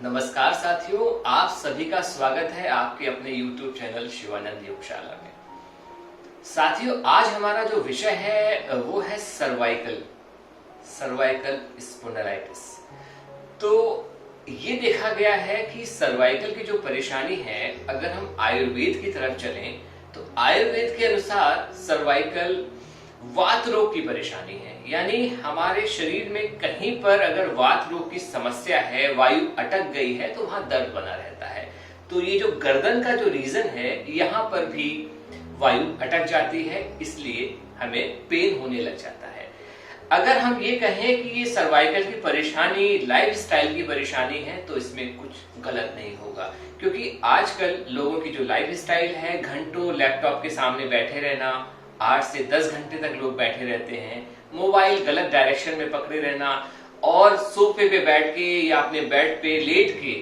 नमस्कार साथियों, आप सभी का स्वागत है आपके अपने YouTube चैनल शिवानंद योगशाला में। साथियों, आज हमारा जो विषय है वो है सर्वाइकल स्पॉन्डिलाइटिस। तो ये देखा गया है कि सर्वाइकल की जो परेशानी है, अगर हम आयुर्वेद की तरफ चलें तो आयुर्वेद के अनुसार सर्वाइकल वात रोग की परेशानी है। यानी हमारे शरीर में कहीं पर अगर वात रोग की समस्या है, वायु अटक गई है, तो वहां दर्द बना रहता है। तो ये जो गर्दन का जो रीजन है, यहाँ पर भी वायु अटक जाती है, इसलिए हमें पेन होने लग जाता है। अगर हम ये कहें कि ये सर्वाइकल की परेशानी लाइफस्टाइल की परेशानी है, तो इसमें कुछ गलत नहीं होगा, क्योंकि आजकल लोगों की जो लाइफस्टाइल है, घंटों लैपटॉप के सामने बैठे रहना, 8 से 10 घंटे तक लोग बैठे रहते हैं, मोबाइल गलत डायरेक्शन में पकड़े रहना और सोफे पे बैठ के या अपने बेड पे लेट के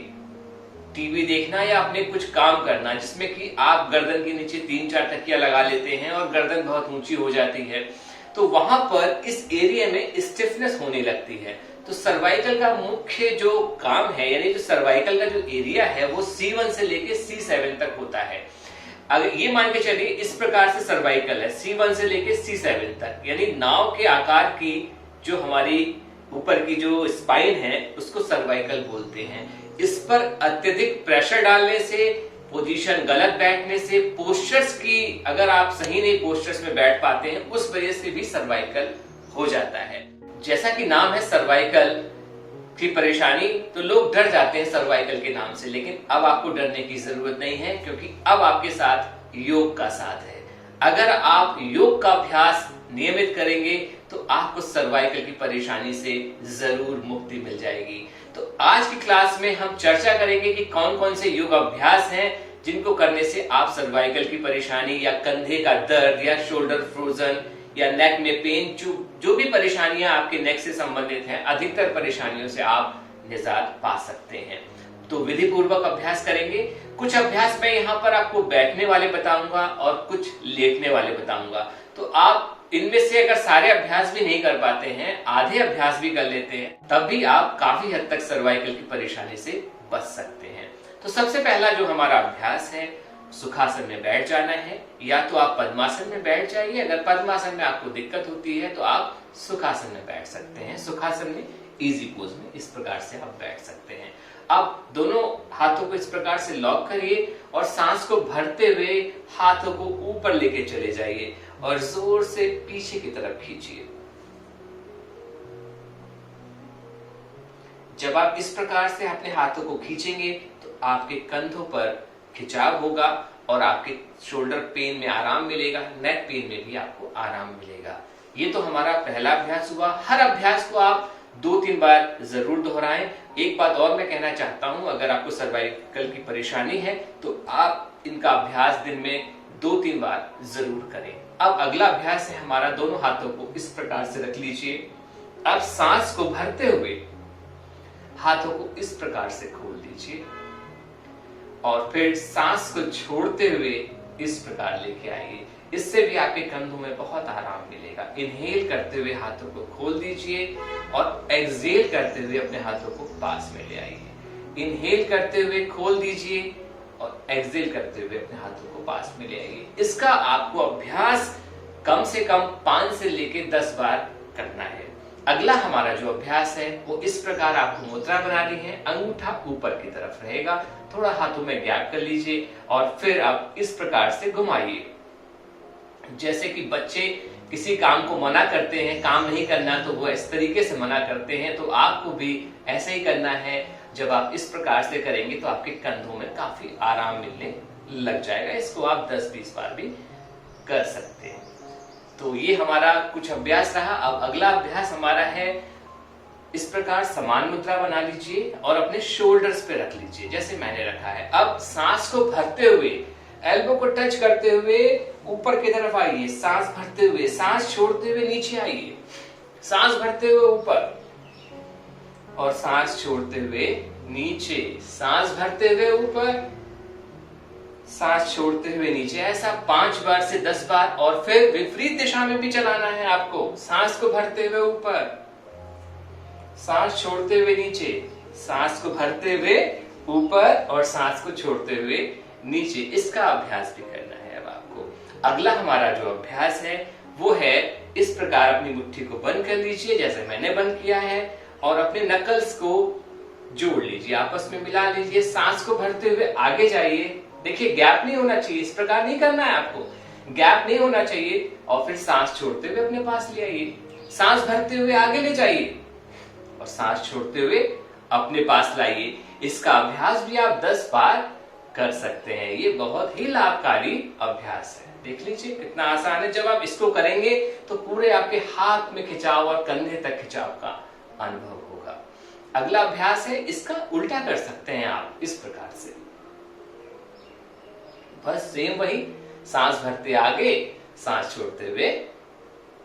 टीवी देखना या अपने कुछ काम करना, जिसमें कि आप गर्दन के नीचे 3-4 तकिया लगा लेते हैं और गर्दन बहुत ऊंची हो जाती है, तो वहां पर इस एरिया में स्टिफनेस होने लगती है। तो सर्वाइकल का मुख्य जो काम है, यानी जो सर्वाइकल का जो एरिया है, वो C1 से लेके C7 तक होता है। अगर ये मान के चलिए इस प्रकार से सर्वाइकल है, C1 से लेके C7 तक, यानी नाव के आकार की जो हमारी ऊपर की जो स्पाइन है, उसको सर्वाइकल बोलते हैं। इस पर अत्यधिक प्रेशर डालने से, पोजीशन गलत बैठने से, पोस्चर्स की अगर आप सही नहीं पोस्चर्स में बैठ पाते हैं, उस वजह से भी सर्वाइकल हो जाता है। जैसा कि नाम है सर्वाइकल की परेशानी, तो लोग डर जाते हैं सर्वाइकल के नाम से, लेकिन अब आपको डरने की जरूरत नहीं है, क्योंकि अब आपके साथ योग का साथ है। अगर आप योग का अभ्यास नियमित करेंगे तो आपको सर्वाइकल की परेशानी से जरूर मुक्ति मिल जाएगी। तो आज की क्लास में हम चर्चा करेंगे कि कौन कौन से योग अभ्यास हैं जिनको करने से आप सर्वाइकल की परेशानी या कंधे का दर्द या शोल्डर फ्रोजन या नेक में पेन, जो भी परेशानियां आपके नेक से संबंधित हैं, अधिकतर परेशानियों से आप निजात पा सकते हैं। तो विधि पूर्वक अभ्यास करेंगे। कुछ अभ्यास मैं यहाँ पर आपको बैठने वाले बताऊंगा और कुछ लेटने वाले बताऊंगा। तो आप इनमें से अगर सारे अभ्यास भी नहीं कर पाते हैं, आधे अभ्यास भी कर लेते हैं, तब भी आप काफी हद तक सर्वाइकल की परेशानी से बच सकते हैं। तो सबसे पहला जो हमारा अभ्यास है, सुखासन में बैठ जाना है। या तो आप पद्मासन में बैठ जाइए, अगर पद्मासन में आपको दिक्कत होती है तो आप सुखासन में बैठ सकते हैं। सुखासन में इजी पोज में इस प्रकार से आप बैठ सकते हैं। आप दोनों हाथों को इस प्रकार से लॉक करिए और सांस को भरते हुए हाथों को ऊपर लेके चले जाइए और जोर से पीछे की तरफ खींचिए। जब आप इस प्रकार से अपने हाथों को खींचेंगे तो आपके कंधों पर खिंचाव होगा और आपके शोल्डर पेन में आराम मिलेगा, नेक पेन में भी आपको आराम मिलेगा। ये तो हमारा पहला अभ्यास हुआ। हर अभ्यास को आप 2-3 बार जरूर दोहराएं। एक बात और मैं कहना चाहता हूं, अगर आपको सर्वाइकल की परेशानी है तो आप इनका अभ्यास दिन में 2-3 बार जरूर करें। अब अगला अभ्यास है हमारा, दोनों हाथों को इस प्रकार से रख लीजिए। अब सांस को भरते हुए हाथों को इस प्रकार से खोल दीजिए और फिर सांस को छोड़ते हुए इस प्रकार लेके आइए। इससे भी आपके कंधों में बहुत आराम मिलेगा। इनहेल करते हुए हाथों को खोल दीजिए और एक्सहेल करते हुए अपने हाथों को पास में ले आइए। इनहेल करते हुए खोल दीजिए और एक्सहेल करते हुए अपने हाथों को पास में ले आइए। इसका आपको अभ्यास कम से कम 5 से लेके 10 बार करना है। अगला हमारा जो अभ्यास है वो इस प्रकार आपको मुद्रा बनानी है। अंगूठा ऊपर की तरफ रहेगा, थोड़ा हाथों में गैप कर लीजिए और फिर आप इस प्रकार से घुमाइए। जैसे कि बच्चे किसी काम को मना करते हैं, काम नहीं करना, तो वो इस तरीके से मना करते हैं, तो आपको भी ऐसे ही करना है। जब आप इस प्रकार से करेंगे तो आपके कंधों में काफी आराम मिलने लग जाएगा। इसको आप 10-20 बार भी कर सकते हैं। तो ये हमारा कुछ अभ्यास रहा। अब अगला अभ्यास हमारा है, इस प्रकार समान मुद्रा बना लीजिए और अपने शोल्डर्स पे रख लीजिए जैसे मैंने रखा है। अब सांस को भरते हुए एल्बो को टच करते हुए ऊपर की तरफ आइए, सांस भरते हुए, सांस छोड़ते हुए नीचे आइए, सांस भरते हुए ऊपर और सांस छोड़ते हुए नीचे, सांस भरते हुए ऊपर, सांस छोड़ते हुए नीचे। ऐसा 5 बार से 10 बार और फिर विपरीत दिशा में भी चलाना है आपको। सांस को भरते हुए ऊपर, सांस छोड़ते हुए नीचे, सांस को भरते हुए ऊपर और सांस को छोड़ते हुए नीचे, इसका अभ्यास भी करना है। अब आपको अगला हमारा जो अभ्यास है वो है, इस प्रकार अपनी मुट्ठी को बंद कर लीजिए जैसे मैंने बंद किया है, और अपने नकल्स को जोड़ लीजिए, आपस में मिला लीजिए। सांस को भरते हुए आगे जाइए, देखिए गैप नहीं होना चाहिए, इस प्रकार नहीं करना है आपको, गैप नहीं होना चाहिए। और फिर सांस छोड़ते हुए अपने पास ले आइए, सांस भरते हुए आगे ले जाइए और सांस छोड़ते हुए अपने पास लाइए। इसका अभ्यास भी आप 10 बार कर सकते हैं। ये बहुत ही लाभकारी अभ्यास है। देख लीजिए कितना आसान है। जब आप इसको करेंगे तो पूरे आपके हाथ में खिंचाव और कंधे तक खिंचाव का अनुभव होगा। अगला अभ्यास है, इसका उल्टा कर सकते हैं आप इस प्रकार से, बस सेम वही, सांस भरते आगे, सांस छोड़ते हुए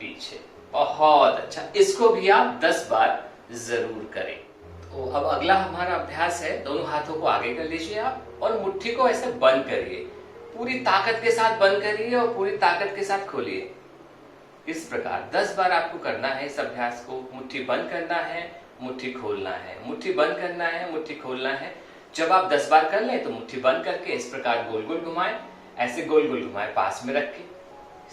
पीछे। बहुत अच्छा, इसको भी आप 10 बार जरूर करें। तो अब अगला हमारा अभ्यास है, दोनों हाथों को आगे कर लीजिए आप और मुट्ठी को ऐसे बंद करिए, पूरी ताकत के साथ बंद करिए और पूरी ताकत के साथ खोलिए। इस प्रकार 10 बार आपको करना है इस अभ्यास को। मुट्ठी बंद करना है, मुट्ठी खोलना है, मुट्ठी बंद करना है, मुट्ठी खोलना है। जब आप 10 बार कर लें तो मुट्ठी बंद करके इस प्रकार गोल गोल घुमाएं, ऐसे गोल गोल घुमाएं पास में रख के।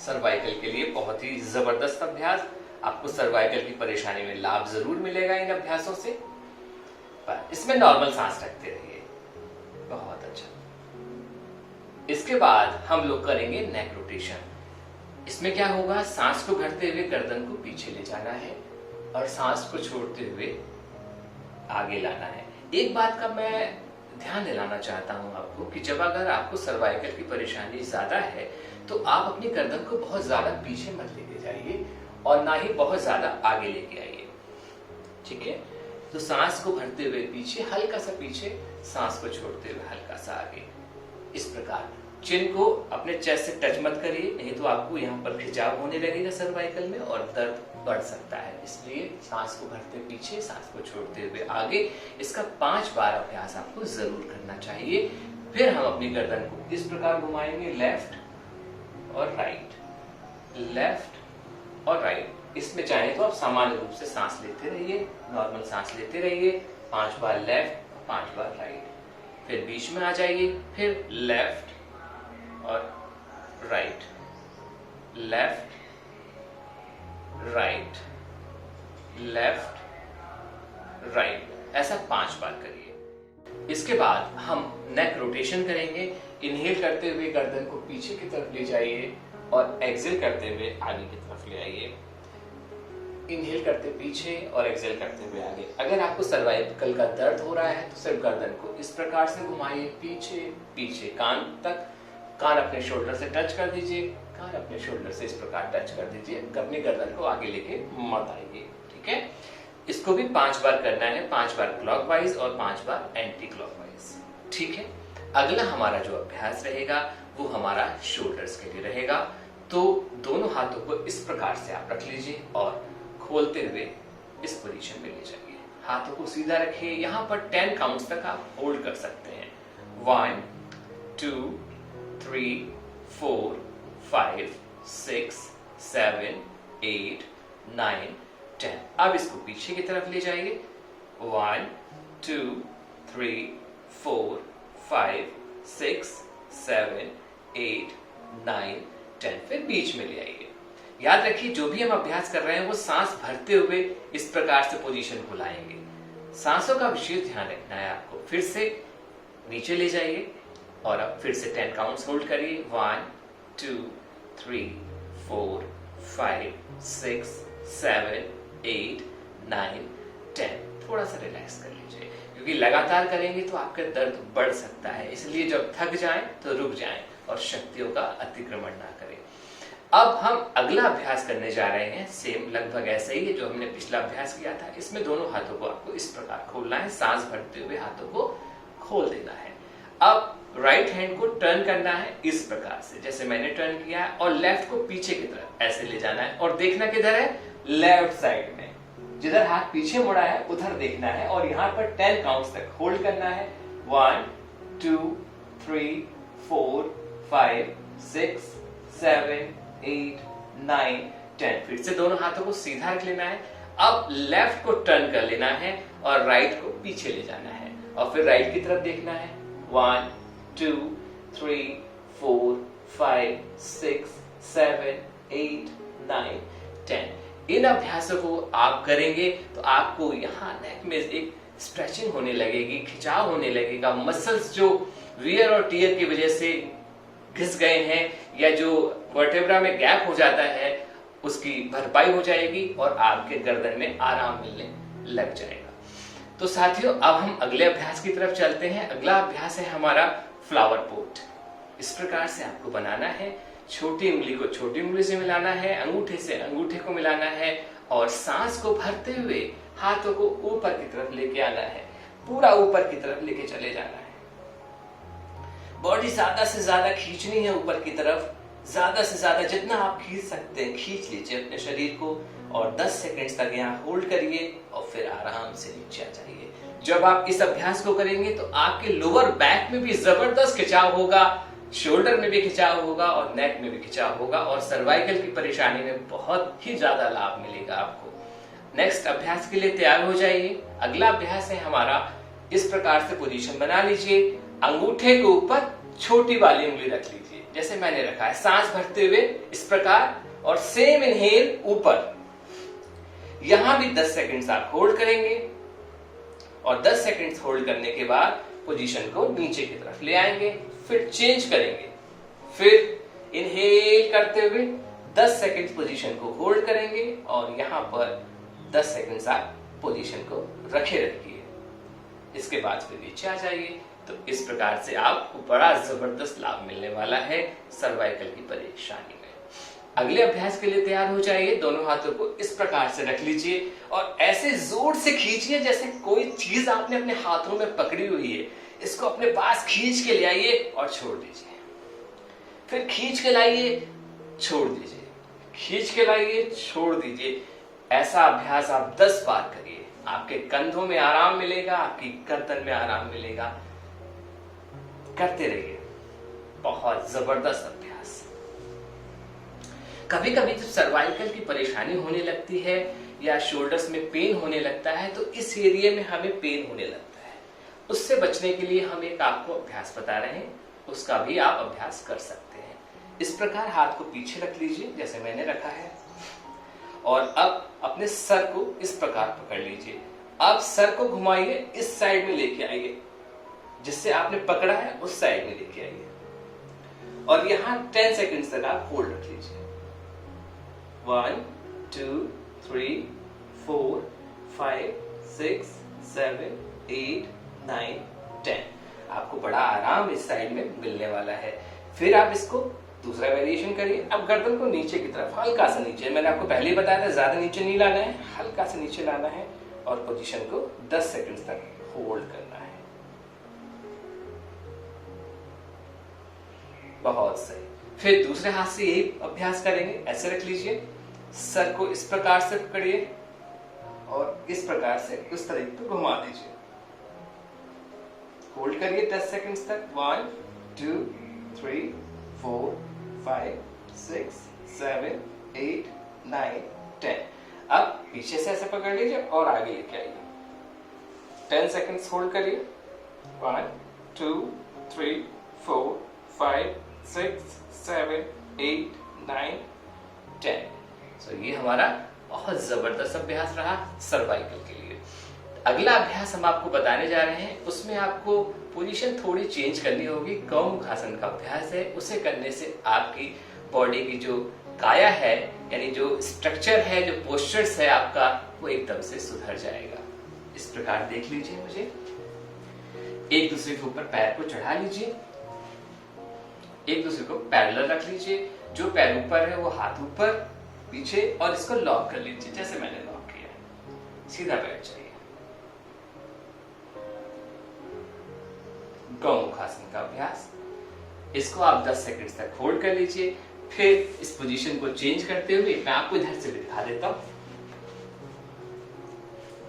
सर्वाइकल के लिए बहुत ही जबरदस्त अभ्यास, आपको सर्वाइकल की परेशानी में लाभ जरूर मिलेगा इन अभ्यासों से। पर इसमें नॉर्मल सांस रखते रहिए। बहुत अच्छा। इसके बाद हम लोग करेंगे नेक रोटेशन। इसमें क्या होगा, सांस को भरते हुए गर्दन को पीछे ले जाना है और सांस को छोड़ते हुए आगे लाना है। एक बात का मैं ध्यान दिलाना चाहता हूं आपको कि जब अगर आपको सर्वाइकल की परेशानी ज्यादा है तो आप अपनी गर्दन को बहुत ज्यादा पीछे मत लेके जाइए और ना ही बहुत ज्यादा आगे लेके आइए। ठीक है, तो सांस को भरते हुए पीछे, हल्का सा पीछे, सांस को छोड़ते हुए हल्का सा आगे। इस प्रकार चिन को अपने चेस्ट से टच मत करिए, नहीं तो आपको यहाँ पर खिंचाव होने लगेगा सर्वाइकल में और दर्द बढ़ सकता है। इसलिए सांस को भरते पीछे, सांस को छोड़ते हुए आगे, इसका 5 बार अभ्यास आपको जरूर करना चाहिए। फिर हम अपनी गर्दन को इस प्रकार घुमाएंगे, लेफ्ट और राइट, लेफ्ट और राइट। इसमें चाहे तो आप सामान्य रूप से सांस लेते रहिए, नॉर्मल सांस लेते रहिए। 5 बार लेफ्ट, 5 बार राइट, फिर बीच में आ जाइए, फिर लेफ्ट और right, left right, left right, ऐसा 5 बार करिए। इसके बाद हम नेक रोटेशन करेंगे। इनहेल करते हुए गर्दन को पीछे की तरफ ले जाइए और एक्सहेल करते हुए आगे की तरफ ले आइए। इनहेल करते पीछे और एक्सहेल करते हुए आगे। अगर आपको सर्वाइकल का दर्द हो रहा है तो सिर्फ गर्दन को इस प्रकार से घुमाइए, पीछे पीछे कान तक, कान अपने शोल्डर से टच कर दीजिए, कान अपने शोल्डर से इस प्रकार टच कर दीजिए, अपनी गर्दन को आगे लेके मत आइए। ठीक है, इसको भी 5 बार करना है, 5 बार क्लॉकवाइज और 5 बार एंटी क्लॉकवाइज। ठीक है, अगला हमारा जो अभ्यास रहेगा वो हमारा शोल्डर्स के लिए रहेगा। तो दोनों हाथों को इस प्रकार से आप रख लीजिए और खोलते हुए इस पोजीशन में ले जाइए। हाथों को सीधा रखिए, यहाँ पर 10 काउंट्स तक आप होल्ड कर सकते हैं। 1 2 3 4 5 6 7 8 9 10। अब इसको पीछे की तरफ ले जाइए। 1 2 3 4 5 6 7 8 9 10, फिर बीच में ले आइए। याद रखिए जो भी हम अभ्यास कर रहे हैं वो सांस भरते हुए इस प्रकार से पोजीशन को लाएंगे। सांसों का विशेष ध्यान रखना है आपको। फिर से नीचे ले जाइए और अब फिर से 10 काउंट्स होल्ड करिए। 1 2 3 4 5 6 7 8 9 10। थोड़ा सा रिलैक्स कर लीजिए क्योंकि लगातार करेंगे तो आपका दर्द बढ़ सकता है, इसलिए जब थक जाएं तो रुक जाएं और शक्तियों का अतिक्रमण ना करें। अब हम अगला अभ्यास करने जा रहे हैं, सेम लगभग ऐसे ही है जो हमने पिछला अभ्यास किया था। इसमें दोनों हाथों को आपको इस प्रकार खोलना है, सांस भरते हुए हाथों को खोल देना है। अब राइट हैंड को टर्न करना है इस प्रकार से जैसे मैंने टर्न किया है और लेफ्ट को पीछे की तरफ ऐसे ले जाना है और देखना किधर है, लेफ्ट साइड में। जिधर हाथ पीछे मुड़ा है उधर देखना है और यहाँ पर 10 काउंट्स तक होल्ड करना है। 1 2 3 4 5 6 7 8 9 10। फिर से दोनों हाथों को सीधा रख लेना है। अब लेफ्ट को टर्न कर लेना है और राइट को पीछे ले जाना है और फिर राइट की तरफ देखना है। 1 2 3 4 5 6 7 8 9 10। इन अभ्यासों को आप करेंगे तो आपको यहाँ नेक में एक स्ट्रेचिंग होने लगेगी, खिंचाव होने लगेगा। मसल्स जो वियर और टियर की वजह से घिस गए हैं या जो वर्टेब्रा में गैप हो जाता है उसकी भरपाई हो जाएगी और आपके गर्दन में आराम मिलने लग जाएगा। तो साथियों, अब हम अगले अभ्यास की तरफ चलते हैं। अगला अभ्यास है हमारा फ्लावर पोट। इस प्रकार से आपको बनाना है। छोटी उंगली को छोटी उंगली से मिलाना है, अंगूठे से अंगूठे को मिलाना है और सांस को भरते हुए हाथों को ऊपर की तरफ लेके आना है, पूरा ऊपर की तरफ लेके चले जाना है। बॉडी ज्यादा से ज्यादा खींचनी है ऊपर की तरफ, ज्यादा से ज्यादा जितना आप खींच सकते हैं खींच लीजिए अपने शरीर को और 10 सेकंड्स तक यहाँ होल्ड करिए और फिर आराम से नीचे आ जाइए। जब आप इस अभ्यास को करेंगे तो आपके लोअर बैक में भी जबरदस्त खिंचाव होगा, शोल्डर में भी खिंचाव होगा और नेक में भी खिंचाव होगा और सर्वाइकल की परेशानी में बहुत ही ज्यादा लाभ मिलेगा आपको। नेक्स्ट अभ्यास के लिए तैयार हो जाइए। अगला अभ्यास है हमारा, इस प्रकार से पोजीशन बना लीजिए, अंगूठे के ऊपर छोटी वाली उंगली रख लीजिए जैसे मैंने रखा है, सांस भरते हुए इस प्रकार और सेम इनहेल ऊपर। यहां भी 10 सेकंड्स आप होल्ड करेंगे और 10 सेकंड्स होल्ड करने के बाद पोजीशन को नीचे की तरफ ले आएंगे, फिर चेंज करेंगे, फिर इनहेल करते हुए 10 सेकंड्स पोजीशन को होल्ड करेंगे और यहां पर 10 सेकंड्स आप पोजीशन को रखे रखिए। इसके बाद फिर नीचे आ जाइए। तो इस प्रकार से आपको बड़ा जबरदस्त लाभ मिलने वाला है सर्वाइकल की परेशानी में। अगले अभ्यास के लिए तैयार हो जाइए। दोनों हाथों को इस प्रकार से रख लीजिए और ऐसे जोर से खींचिए जैसे कोई चीज आपने अपने हाथों में पकड़ी हुई है। इसको अपने पास खींच के ले आइए और छोड़ दीजिए, फिर खींच के लाइए, छोड़ दीजिए, खींच के लाइए, छोड़ दीजिए। ऐसा अभ्यास आप 10 बार करिए। आपके कंधों में आराम मिलेगा, आपकी गर्दन में आराम मिलेगा। करते रहिए, बहुत जबरदस्त अभ्यास। कभी कभी जब सर्वाइकल की परेशानी होने लगती है या शोल्डर्स में पेन होने लगता है तो इस एरिया में हमें पेन होने लगता है। उससे बचने के लिए हम एक आपको अभ्यास बता रहे हैं, उसका भी आप अभ्यास कर सकते हैं। इस प्रकार हाथ को पीछे रख लीजिए जैसे मैंने रखा है और अब अपने सर को इस प्रकार पकड़ लीजिए। अब सर को घुमाइए, इस साइड में लेके आइए, जिससे आपने पकड़ा है उस साइड में लेके आइए और यहां 10 सेकंड्स तक आप होल्ड रख लीजिए। 1 2 3 4 5 6 7 8 9 10। आपको बड़ा आराम इस साइड में मिलने वाला है। फिर आप इसको दूसरा वेरिएशन करिए। अब गर्दन को नीचे की तरफ, हल्का सा नीचे, मैंने आपको पहले ही बताया था ज्यादा नीचे नहीं लाना है, हल्का सा नीचे लाना है और पोजीशन को 10 सेकंड्स तक होल्ड करना है। बहुत सही। फिर दूसरे हाथ से यही अभ्यास करेंगे। ऐसे रख लीजिए, सर को इस प्रकार से पकड़िए और इस प्रकार से उस तरीके पे घुमा दीजिए। होल्ड करिए 10 सेकंड्स तक। 1 2 3 4 5 6 7 8 9 10। अब पीछे से ऐसे पकड़ लीजिए और आगे लेके आइए। 10 सेकंड्स होल्ड करिए। 1 2 3 4 5 6 7 8 9 10। तो ये हमारा बहुत जबरदस्त अभ्यास रहा सर्वाइकल के लिए। अगला अभ्यास हम आपको बताने जा रहे हैं, उसमें आपको पोजीशन थोड़ी चेंज करनी होगी। गौमुखासन का अभ्यास है, उसे करने से आपकी बॉडी की जो काया है यानी जो स्ट्रक्चर है, जो पोस्चर्स है आपका, वो एकदम से सुधर जाएगा। इस प्रकार देख लीजिए मुझे। एक दूसरे के ऊपर पैर को चढ़ा लीजिए, एक दूसरे को पैरेलल रख लीजिए। जो पैर ऊपर है वो हाथ ऊपर पीछे और इसको लॉक कर लीजिए जैसे मैंने लॉक किया। सीधा बैठ जाइए। गौमुखासन का अभ्यास, इसको आप 10 सेकंड तक होल्ड कर लीजिए। फिर इस पोजीशन को चेंज करते हुए मैं आपको इधर से भी दिखा देता हूं।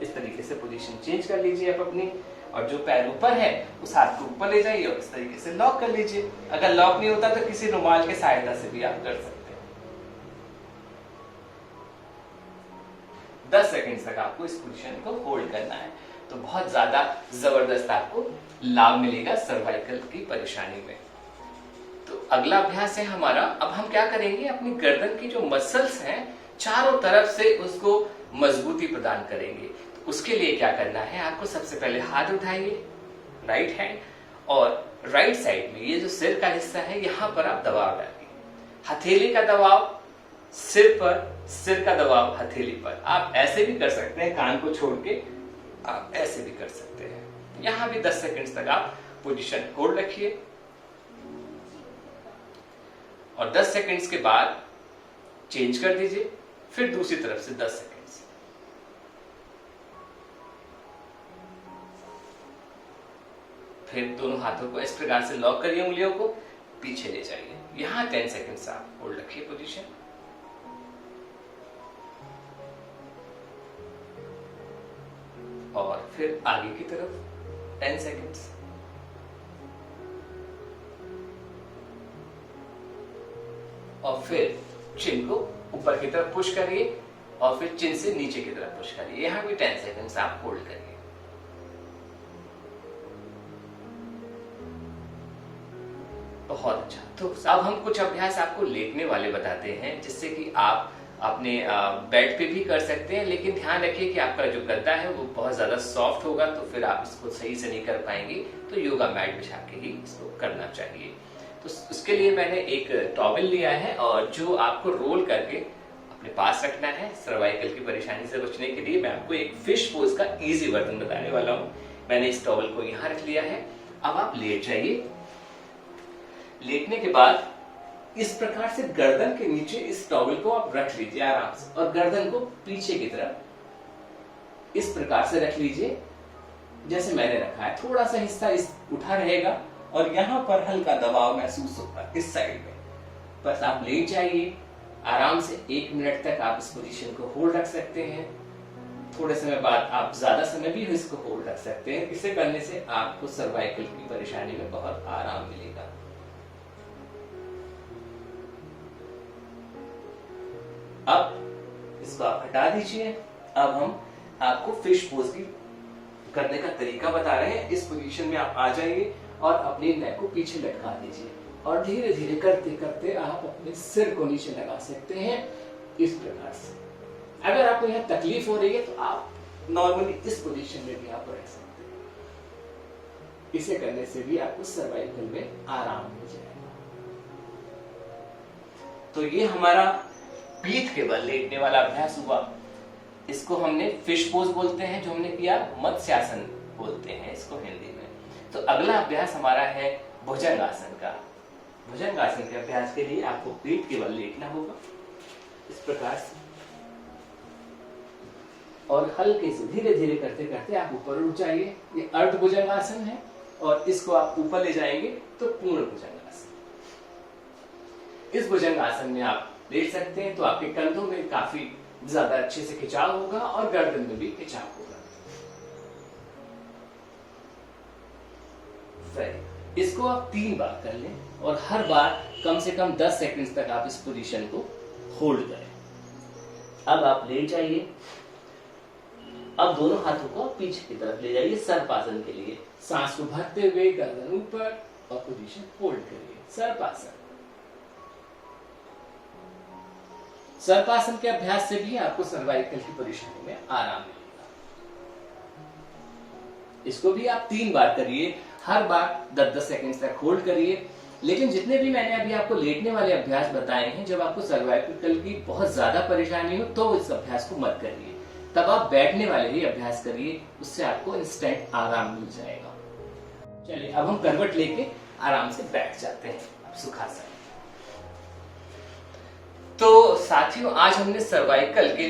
इस तरीके से पोजीशन चेंज कर लीजिए आप अपनी, और जो पैर ऊपर है उस हाथ को ऊपर ले जाइए और इस तरीके से लॉक कर लीजिए। अगर लॉक नहीं होता तो किसी रुमाल के सहायता से भी आप कर सकते हैं। 10 सेकंड तक आपको इस पोजीशन को होल्ड करना है। तो बहुत ज्यादा जबरदस्त आपको लाभ मिलेगा सर्वाइकल की परेशानी में। तो अगला अभ्यास है हमारा, अब हम क्या करेंगे, अपनी गर्दन की जो मसल्स हैं चारों तरफ से उसको मजबूती प्रदान करेंगे। तो उसके लिए क्या करना है, आपको सबसे पहले हाथ उठाइए राइट हैंड, और राइट साइड में ये जो सिर का हिस्सा है यहां पर आप दबाव डालिए। हथेली का दबाव सिर पर, सिर का दबाव हथेली पर। आप ऐसे भी कर सकते हैं, कान को छोड़ के आप ऐसे भी कर सकते हैं। यहां भी 10 सेकंड्स तक आप पोजीशन होल्ड रखिए और 10 सेकंड्स के बाद चेंज कर दीजिए, फिर दूसरी तरफ से 10 सेकंड्स। फिर दोनों हाथों को इस प्रकार से लॉक करिए, उंगलियों को पीछे ले जाइए। यहां 10 सेकंड्स आप होल्ड रखिए पोजीशन, और फिर आगे की तरफ 10 सेकंड्स। और फिर चिन को ऊपर की तरफ पुश करिए और फिर चिन से नीचे की तरफ पुश करिए। यहां भी 10 सेकंड्स आप होल्ड करिए। बहुत अच्छा। तो अब हम कुछ अभ्यास आपको लेटने वाले बताते हैं, जिससे कि आप अपने बेड पे भी कर सकते हैं, लेकिन ध्यान रखिए कि आपका जो गद्दा है वो बहुत ज्यादा सॉफ्ट होगा, तो फिर आप इसको सही से नहीं कर पाएंगे। तो योगा मैट बिछा के ही इसको करना चाहिए। तो उसके लिए मैंने एक टॉवेल लिया है और जो आपको रोल करके अपने पास रखना है। सर्वाइकल की परेशानी से बचने के लिए मैं आपको एक फिश पोज का इजी वर्जन बताने वाला हूँ। मैंने इस टॉवेल को यहाँ रख लिया है। अब आप लेट जाइए। लेटने के बाद इस प्रकार से गर्दन के नीचे इस टॉवेल को आप रख लीजिए आराम से, और गर्दन को पीछे की तरफ इस प्रकार से रख लीजिए जैसे मैंने रखा है। थोड़ा सा हिस्सा इस उठा रहेगा और यहां पर हल्का दबाव महसूस होगा इस साइड में। बस आप लेट जाइए आराम से। 1 मिनट तक आप इस पोजीशन को होल्ड रख सकते हैं। थोड़े समय बाद आप ज्यादा समय भी इसको होल्ड रख सकते हैं। इसे करने से आपको सर्वाइकल की परेशानी में बहुत आराम मिलेगा। अब इसको आप हटा दीजिए। अब हम आपको फिश पोज की करने का तरीका बता रहे हैं। इस पोजीशन में आप आ जाइए और अपनी नेक को पीछे लटका दीजिए और धीरे धीरे करते करते आप अपने सिर को नीचे लगा सकते हैं इस प्रकार से। अगर आपको यहाँ तकलीफ हो रही है तो आप नॉर्मली इस पोजीशन में भी आप रह सकते हैं। इसे करने से भी आपको सर्वाइकल में आराम मिल जाएगा। तो ये हमारा पीठ के बल लेटने वाला अभ्यास हुआ। इसको हमने फिश पोज बोलते हैं, जो हमने किया मत्स्यासन बोलते हैं इसको हिंदी में। तो अगला अभ्यास हमारा है भुजंगासन का। भुजंगासन के अभ्यास के लिए आपको पीठ के बल लेटना होगा इस प्रकार से, और हल्के से धीरे धीरे करते करते आप ऊपर उठ जाइए। ये अर्ध भुजंगासन है और इसको आप ऊपर ले जाएंगे तो पूर्ण भुजंगासन। इस भुजंगासन में आप लेट सकते हैं तो आपके कंधों में काफी ज्यादा अच्छे से खिंचाव होगा और गर्दन में भी खिंचाव होगा। इसको आप 3 बार कर लें और हर बार कम से कम 10 सेकंड्स तक आप इस पोजीशन को होल्ड करें। अब आप लेट जाइए। अब दोनों हाथों को पीछे की तरफ ले जाइए सर्पासन के लिए। सांस को भरते हुए गर्दन ऊपर और पोजीशन होल्ड करिए। सर्पासन। सर्पासन के अभ्यास से भी आपको सर्वाइकल की परेशानी में आराम मिलेगा। इसको भी आप 3 बार करिए। हर बार 10-10 सेकंड तक होल्ड करिए। लेकिन जितने भी मैंने अभी आपको लेटने वाले अभ्यास बताए हैं, जब आपको सर्वाइकल की बहुत ज्यादा परेशानी हो तो इस अभ्यास को मत करिए। तब आप बैठने वाले ही अभ्यास करिए, उससे आपको इंस्टेंट आराम मिल जाएगा। चलिए अब हम करवट लेके आराम से बैठ जाते हैं। अब सुखासन। तो साथियों, आज हमने सर्वाइकल की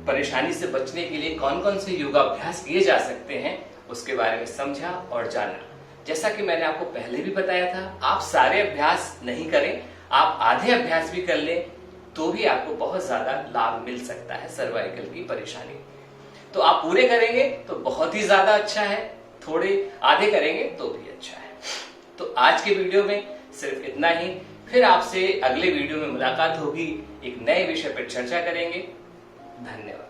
परेशानी से बचने के लिए कौन कौन से योगाभ्यास किए जा सकते हैं उसके बारे में समझा और जाना। जैसा कि मैंने आपको पहले भी बताया था, आप सारे अभ्यास नहीं करें, आप आधे अभ्यास भी कर लें तो भी आपको बहुत ज्यादा लाभ मिल सकता है सर्वाइकल की परेशानी। तो आप पूरे करेंगे तो बहुत ही ज्यादा अच्छा है, थोड़े आधे करेंगे तो भी अच्छा है। तो आज के वीडियो में सिर्फ इतना ही। फिर आपसे अगले वीडियो में मुलाकात होगी, एक नए विषय पर चर्चा करेंगे। धन्यवाद।